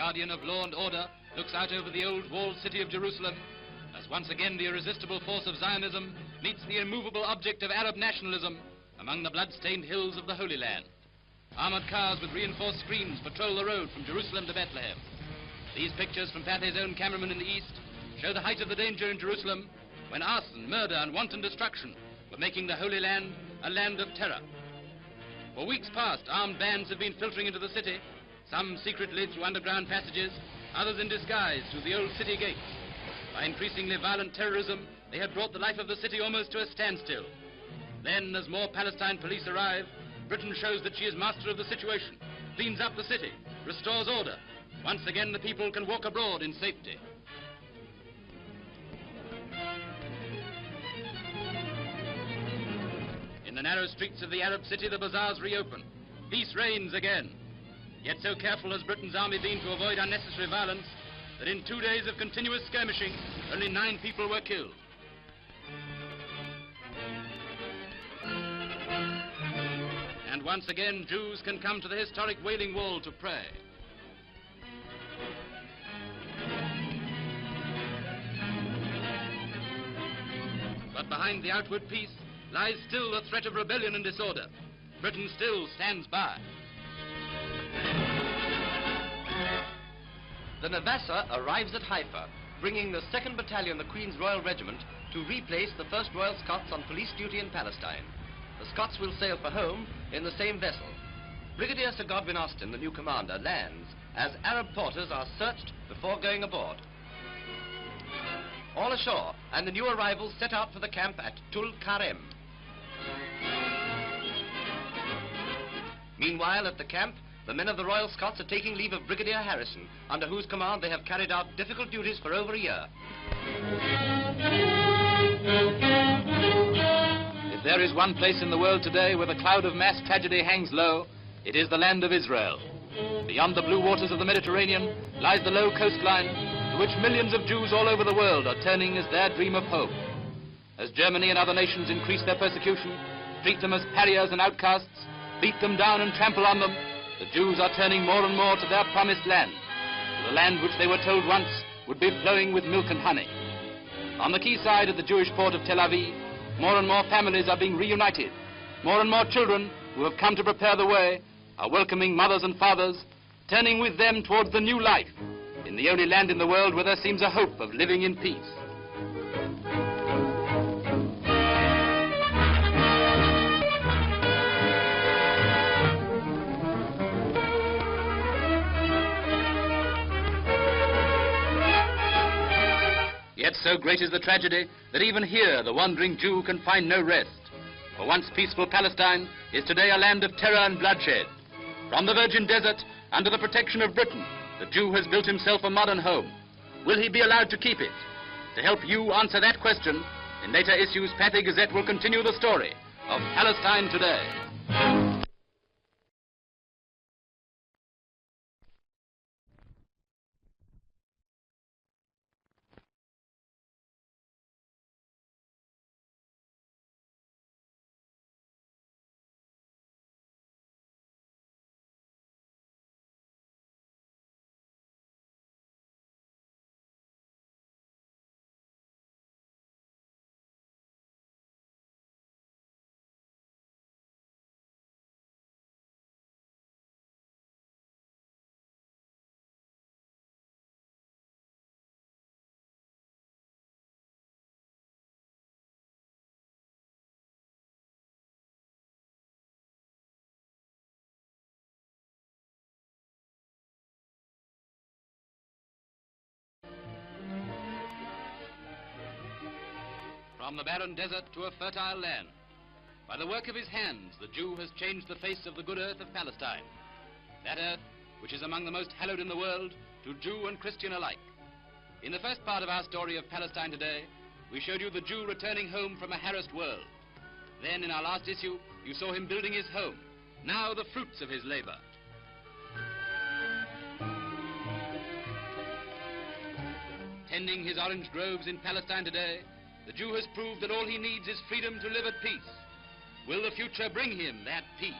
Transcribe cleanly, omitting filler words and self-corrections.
guardian of law and order, looks out over the old walled city of Jerusalem as once again the irresistible force of Zionism meets the immovable object of Arab nationalism among the blood-stained hills of the Holy Land. Armored cars with reinforced screens patrol the road from Jerusalem to Bethlehem. These pictures from Pathé's own cameraman in the east show the height of the danger in Jerusalem when arson, murder, and wanton destruction were making the Holy Land a land of terror. For weeks past, armed bands have been filtering into the city, some secretly through underground passages, others in disguise through the old city gates. By increasingly violent terrorism, they had brought the life of the city almost to a standstill. Then, as more Palestine police arrive, Britain shows that she is master of the situation, cleans up the city, restores order. Once again, the people can walk abroad in safety. In the narrow streets of the Arab city, the bazaars reopen. Peace reigns again. Yet so careful has Britain's army been to avoid unnecessary violence that in 2 days of continuous skirmishing, only 9 people were killed. And once again, Jews can come to the historic Wailing Wall to pray. But behind the outward peace lies still the threat of rebellion and disorder. Britain still stands by. The Navassa arrives at Haifa, bringing the 2nd Battalion, the Queen's Royal Regiment, to replace the 1st Royal Scots on police duty in Palestine. The Scots will sail for home in the same vessel. Brigadier Sir Godwin Austen, the new commander, lands as Arab porters are searched before going aboard. All ashore, and the new arrivals set out for the camp at Tul Karem. Meanwhile, at the camp, the men of the Royal Scots are taking leave of Brigadier Harrison, under whose command they have carried out difficult duties for over a year. If there is one place in the world today where the cloud of mass tragedy hangs low, it is the land of Israel. Beyond the blue waters of the Mediterranean lies the low coastline to which millions of Jews all over the world are turning as their dream of home. As Germany and other nations increase their persecution, treat them as pariahs and outcasts, beat them down and trample on them, the Jews are turning more and more to their promised land, to the land which they were told once would be flowing with milk and honey. On the quayside of the Jewish port of Tel Aviv, more and more families are being reunited. More and more children who have come to prepare the way are welcoming mothers and fathers, turning with them towards the new life in the only land in the world where there seems a hope of living in peace. Yet so great is the tragedy that even here the wandering Jew can find no rest. For once peaceful Palestine is today a land of terror and bloodshed. From the virgin desert, under the protection of Britain, the Jew has built himself a modern home. Will he be allowed to keep it? To help you answer that question, in later issues, Pathé Gazette will continue the story of Palestine today. From the barren desert to a fertile land. By the work of his hands, the Jew has changed the face of the good earth of Palestine. That earth, which is among the most hallowed in the world, to Jew and Christian alike. In the first part of our story of Palestine today, we showed you the Jew returning home from a harassed world. Then, in our last issue, you saw him building his home. Now, the fruits of his labor. Tending his orange groves in Palestine today, the Jew has proved that all he needs is freedom to live at peace. Will the future bring him that peace?